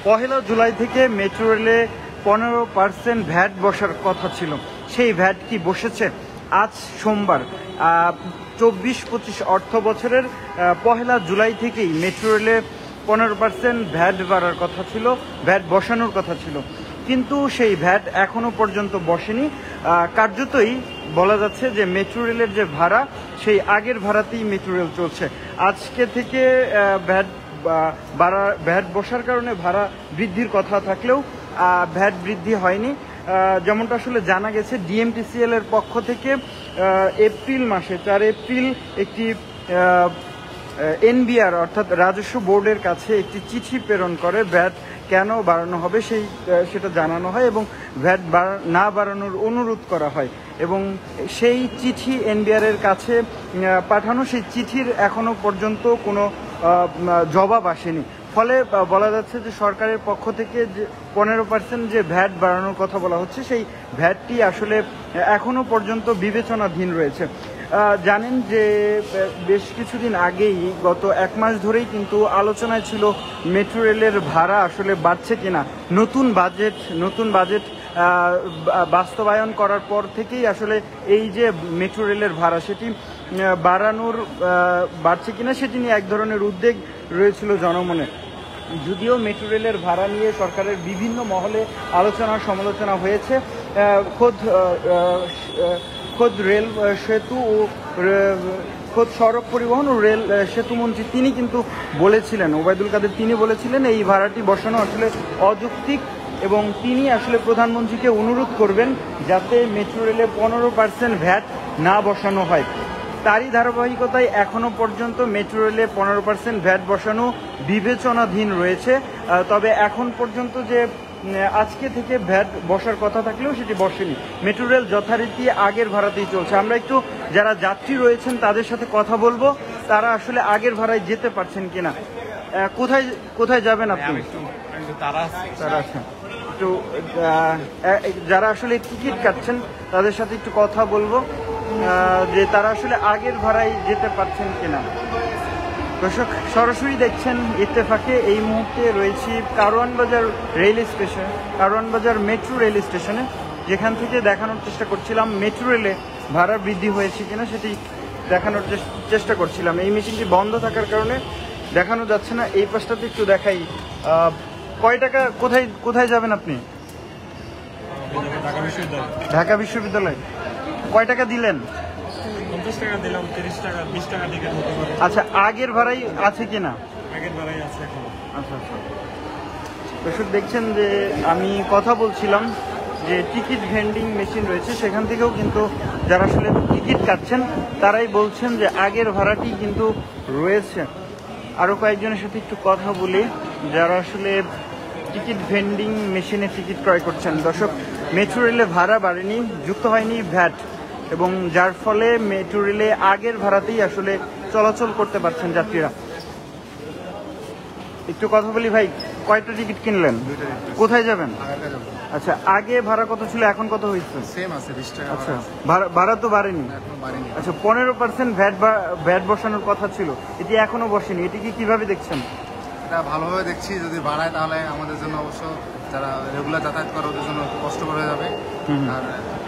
পহেলা জুলাই থেকে মেট্রো রেলে 15% ভ্যাট বসার কথা ছিল, সেই ভ্যাট কি বসেছে? আজ সোমবার 24-25 অর্থ বছরের পহেলা জুলাই থেকেই মেট্রো রেলে 15% ভ্যাট বাড়ার কথা ছিল, ভ্যাট বসানোর কথা ছিল, কিন্তু সেই ভ্যাট এখনো পর্যন্ত বসেনি। কার্যতই বলা যাচ্ছে যে মেট্রো রেলের যে ভাড়া, সেই আগের ভাড়াতেই মেট্রো রেল চলছে। আজকে থেকে ভ্যাট বসার কারণে ভাড়া বৃদ্ধির কথা থাকলেও ভ্যাট বৃদ্ধি হয়নি। যেমনটা আসলে জানা গেছে, ডিএমটিসিএল এর পক্ষ থেকে এপ্রিল মাসে 4 এপ্রিল একটি এনবিআর অর্থাৎ রাজস্ব বোর্ডের কাছে একটি চিঠি প্রেরণ করে ভ্যাট কেন বাড়ানো হবে সেটা জানানো হয় এবং ভ্যাট না বাড়ানোর অনুরোধ করা হয়, এবং সেই চিঠি এনবিআর এর কাছে পাঠানো, সেই চিঠির এখনো পর্যন্ত কোনো জবাব আসেনি। ফলে বলা যাচ্ছে যে সরকারের পক্ষ থেকে যে 15% যে ভ্যাট বাড়ানোর কথা বলা হচ্ছে, সেই ভ্যাটটি আসলে এখনো পর্যন্ত বিবেচনাধীন রয়েছে। জানেন যে বেশ কিছুদিন আগেই, গত 1 মাস ধরেই কিন্তু আলোচনায় ছিল মেট্রো রেলের ভাড়া আসলে বাড়ছে কিনা। নতুন বাজেট বাস্তবায়ন করার পর থেকেই আসলে এই যে মেট্রো রেলের ভাড়া, সেটি বাড়ছে কিনা সেটি নিয়ে এক ধরনের উদ্বেগ রয়েছিল জনমনে। যদিও মেট্রো রেলের ভাড়া নিয়ে সরকারের বিভিন্ন মহলে আলোচনা সমালোচনা হয়েছে, খোদ রেল সেতু ও খোদ সড়ক পরিবহন ও রেল সেতু মন্ত্রী তিনি কিন্তু বলেছিলেন, ওবায়দুল কাদের তিনি বলেছিলেন এই ভাড়াটি বসানো আসলে অযৌক্তিক, এবং তিনি আসলে প্রধানমন্ত্রীকে অনুরোধ করবেন যাতে মেট্রো রেলে 15% ভ্যাট না বসানো হয়। তারই ধারাবাহিকতায় এখনো পর্যন্ত মেট্রো রেলে 15% ভ্যাট বসানো বিবেচনাধীন রয়েছে। তবে এখন পর্যন্ত যে আজকে থেকে ভ্যাট বসার কথা থাকলেও সেটি বসেনি। মেট্রো রেল যথারীতি আগের ভাড়াতেই চলছে। আমরা একটু যারা যাত্রী রয়েছেন তাদের সাথে কথা বলবো, তারা আসলে আগের ভাড়ায় যেতে পারছেন কিনা। কোথায় যাবেন আপনি? একটু যারা আসলে টিকিট কাটছেন তাদের সাথে একটু কথা বলবো যে তারা আসলে আগের ভাড়ায় যেতে পারছেন কিনা। দর্শক, সরাসরি দেখছেন ইত্তেফাকে। এই মুহূর্তে রয়েছি কারওয়ান বাজার রেল স্টেশন, কারওয়ান বাজার মেট্রো রেল স্টেশনে, যেখান থেকে দেখানোর চেষ্টা করছিলাম মেট্রো রেলে ভাড়া বৃদ্ধি হয়েছে কিনা সেটি দেখানোর চেষ্টা করছিলাম। এই মেশিনটি বন্ধ থাকার কারণে দেখানো যাচ্ছে না। এই পাশটাতে একটু দেখাই। কয় টাকা, কোথায় যাবেন আপনি? ঢাকা বিশ্ববিদ্যালয়। কয় টাকা দিলেন? 50 টাকা দিলাম, 30 টাকা 20 টাকা দিকে হতে পারে। আচ্ছা, আগের ভাড়াই আছে কিনা? আগের ভাড়াই আছে এখন। আচ্ছা। দর্শক, দেখছেন যে আমি কথা বলছিলাম যে টিকিট ভেন্ডিং মেশিন রয়েছে, সেখান থেকেও কিন্তু যারা আসলে টিকিট কাটছেন তারাই বলছেন যে আগের ভাড়াটি কিন্তু রয়েছে। আরও কয়েকজনের সাথে একটু কথা বলি যারা আসলে টিকিট ভেন্ডিং মেশিনে টিকিট ক্রয় করছেন। দর্শক, মেট্রো রেলে ভাড়া বাড়েনি, যুক্ত হয়নি ভ্যাট, এবং যার ফলে মেট্রো রেলে আগের ভাড়াতেই আসলে চলাচল করতে পারছেন যাত্রীরা। একটু কথা বলি ভাই, কয়টা টিকিট কিনলেন? কোথায় যাবেন? আচ্ছা, আগে ভাড়া কত ছিল, এখন কত হয়েছে? সেম আছে, 20 টাকা। আচ্ছা, ভাড়া তো বাড়েনি। আচ্ছা, 15% ভ্যাট বসানোর কথা ছিল, এটি এখনো বসেনি, এটি কিভাবে দেখছেন? এটা ভালোভাবে দেখছি, যদি বাড়ায় তাহলে আমাদের জন্য অবশ্য যারা রেগুলার যাতায়াত করে ওদের জন্য কষ্টকর হয়ে যাবে। আর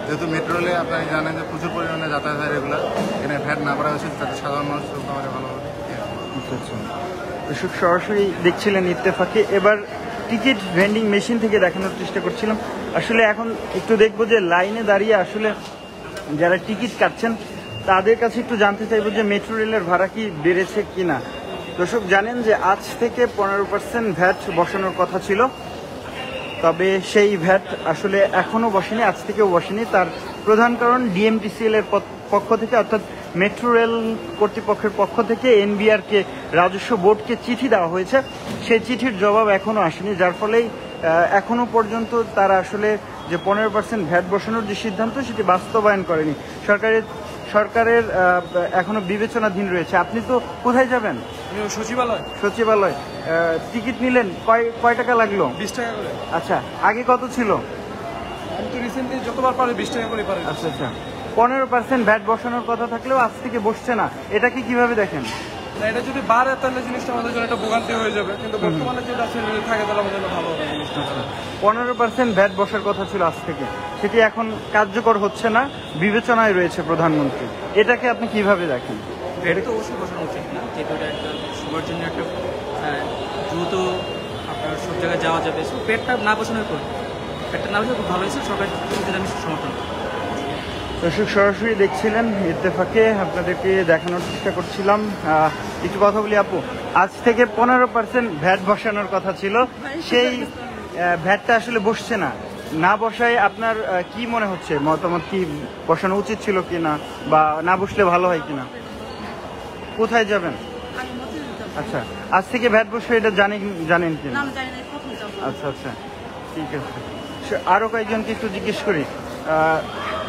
যেহেতু মেট্রো রেলে আপনারা জানেন যে প্রচুর পরিমাণে যাতায়াত হয় রেগুলার, এখানে ভ্যাট না বাড়া হয়েছে যাতে সাধারণ মানুষ চলতে পারে ভালোভাবে। দর্শক, সরাসরি দেখছিলেন ইত্তেফাকে। এবার টিকিট ভেন্ডিং মেশিন থেকে দেখানোর চেষ্টা করছিলাম। আসলে এখন একটু দেখবো যে লাইনে দাঁড়িয়ে আসলে যারা টিকিট কাটছেন তাদের কাছে একটু জানতে চাইবো যে মেট্রো রেলের ভাড়া কি বেড়েছে কিনা। দর্শক, জানেন যে আজ থেকে 15% ভ্যাট বসানোর কথা ছিল, তবে সেই ভ্যাট আসলে এখনো বসেনি, আজ থেকেও বসেনি। তার প্রধান কারণ ডিএমটিসিএল এর পক্ষ থেকে, অর্থাৎ মেট্রো রেল কর্তৃপক্ষের পক্ষ থেকে এনবিআরকে, রাজস্ব বোর্ডকে চিঠি দেওয়া হয়েছে। সেই চিঠির জবাব এখনো আসেনি, যার ফলেই এখনো পর্যন্ত তারা আসলে যে 15% ভ্যাট বসানোর যে সিদ্ধান্ত সেটি বাস্তবায়ন করেনি। সরকারের এখনো বিবেচনাধীন রয়েছে। আপনি তো কোথায় যাবেন? সচিবালয়। টিকিট নিলেন, কয় টাকা লাগলো? 20 টাকা করে। আচ্ছা, আগে কত ছিল? আমি তো রিসেন্টলি যতবার পারে 20 টাকা করে পারে। আচ্ছা, 15% ভ্যাট বসানোর কথা থাকলেও আজ থেকে বসছে না, এটাকে কিভাবে দেখেন? না, এটা যদি বাড়ে তাহলে জিনিসটা আমাদের জন্য একটা ভোগান্তি হয়ে যাবে, কিন্তু বর্তমানে যেটা আছে যদি থাকে তাহলে আমাদের জন্য ভালো হবে জিনিসটা। 15% ভ্যাট বসার কথা ছিল আজ থেকে, সেটি এখন কার্যকর হচ্ছে না, বিবেচনায় রয়েছে প্রধানমন্ত্রী। এটাকে আপনি কিভাবে দেখেন? এটা তো অবশ্যই বসানো উচিত না, যেহেতু এটা একটা সবার জন্য একটা দ্রুত আপনার সব জায়গায় যাওয়া যাবে। সো পেটটা না বসানোর পর পেটটা না বসানো খুব ভালো হয়েছে, সরকার আমি সমর্থন করি। দর্শক সরাসরি দেখছিলেন ইত্তেফাকে, আপনাদেরকে দেখানোর চেষ্টা করছিলাম। একটু কথা বলি আপু, আজ থেকে 15% ভ্যাট বসানোর কথা ছিল, সেই ভ্যাটটা আসলে বসছে না। না বসায় আপনার কি মনে হচ্ছে, মতামত কি, বসানো উচিত ছিল কিনা বা না বসলে ভালো হয় কিনা? কোথায় যাবেন? আচ্ছা, আজ থেকে ভ্যাট বসে এটা জানেন কিনা? আচ্ছা আচ্ছা, ঠিক আছে। আরো কয়েকজনকে একটু জিজ্ঞেস করি।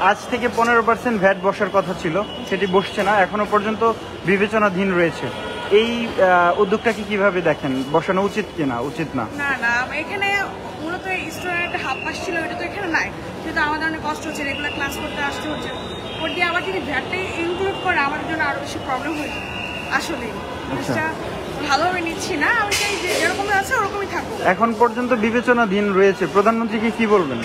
আজ থেকে 15% ভ্যাট বসার কথা ছিল, সেটি বসছে না, এখনো পর্যন্ত বিবেচনাধীন রয়েছে। এই উদ্যোগটাকে কিভাবে দেখেন? বসানো উচিত কিনা, উচিত না? না না, এখানে মূলত স্টুডেন্ট হাফ পাস ছিল, এটা তো এখানে নাই, যেহেতু আমাদের অনেক কষ্ট হচ্ছে, রেগুলার ক্লাস করতে আসতে হচ্ছে। ওর দিয়ে আবার যদি ভ্যাটটাই ইনক্লুড করে আমাদের জন্য আরো বেশি প্রবলেম হয়ে যায়। আসলে জিনিসটা ভালোভাবে নিচ্ছি না, আমি চাই যে যেরকম আছে ওরকমই থাকুক। এখন পর্যন্ত বিবেচনাধীন রয়েছে, প্রধানমন্ত্রীকে কি বলবেন?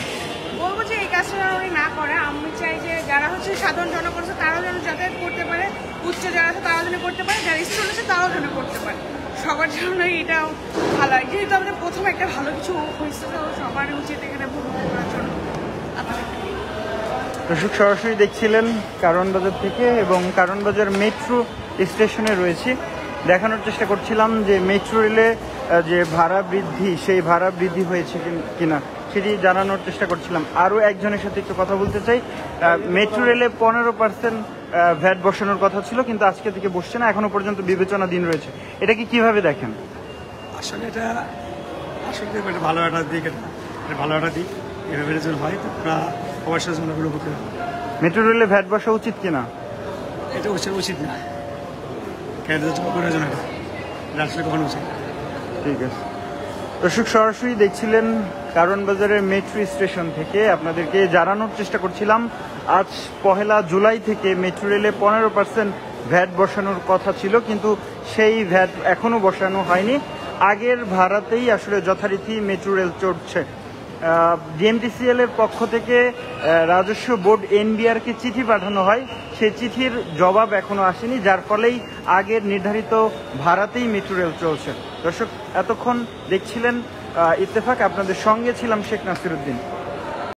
বলবো যে এই কাজটা যেন উনি না করে। আমি চাই যে যারা হচ্ছে সাধারণ জনগণ আছে তারাও যেন যাতায়াত করতে পারে, উচ্চ যারা আছে তারাও যেন করতে পারে, যারা স্টুডেন্ট আছে তারাও যেন করতে পারে। সবার জন্যই এটাও ভালো হয়, যেহেতু আমাদের প্রথমে একটা ভালো কিছু হয়েছে, তো সবারই উচিত এখানে ভ্রমণ করার জন্য। দর্শক সরাসরি দেখছিলেন কারণ বাজার থেকে, এবং কারণ বাজার মেট্রো স্টেশনে রয়েছি। দেখানোর চেষ্টা করছিলাম যে মেট্রো রেলে যে ভাড়া বৃদ্ধি, সেই ভাড়া বৃদ্ধি হয়েছে কিনা সেটি জানানোর চেষ্টা করছিলাম। আরও একজনের সাথে একটু কথা বলতে চাই। মেট্রো রেলে 15% ভ্যাট বসানোর কথা ছিল, কিন্তু আজকে থেকে বসছে না, এখনো পর্যন্ত বিবেচনাধীন রয়েছে। এটা কি কিভাবে দেখেন? আসলে এটা একটা ভালো একটা দিক, এটা ভালো একটা দিক। এভাবে যদি হয় তো আমরা অবশ্যই জন্য উপকৃত হব। মেট্রো রেলে ভ্যাট বসা উচিত কিনা? এটা উচিত না, কেন প্রয়োজন এটা আসলে কখনো উচিত না। ঠিক আছে। দর্শক সরাসরি দেখছিলেন কারণ বাজারের মেট্রো স্টেশন থেকে, আপনাদেরকে জানানোর চেষ্টা করছিলাম আজ 1 জুলাই থেকে মেট্রো রেলে 15% ভ্যাট বসানোর কথা ছিল, কিন্তু সেই ভ্যাট এখনো বসানো হয়নি। আগের ভাড়াতেই আসলে যথারীতি মেট্রো রেল চড়ছে। ডিএমটিসিএল এর পক্ষ থেকে রাজস্ব বোর্ড এনবিআরকে চিঠি পাঠানো হয়, সেই চিঠির জবাব এখনো আসেনি, যার ফলেই আগের নির্ধারিত ভাড়াতেই মেট্রো রেল চলছে। দর্শক, এতক্ষণ দেখছিলেন ইত্তেফাক, আপনাদের সঙ্গে ছিলাম শেখ নাসিরউদ্দিন।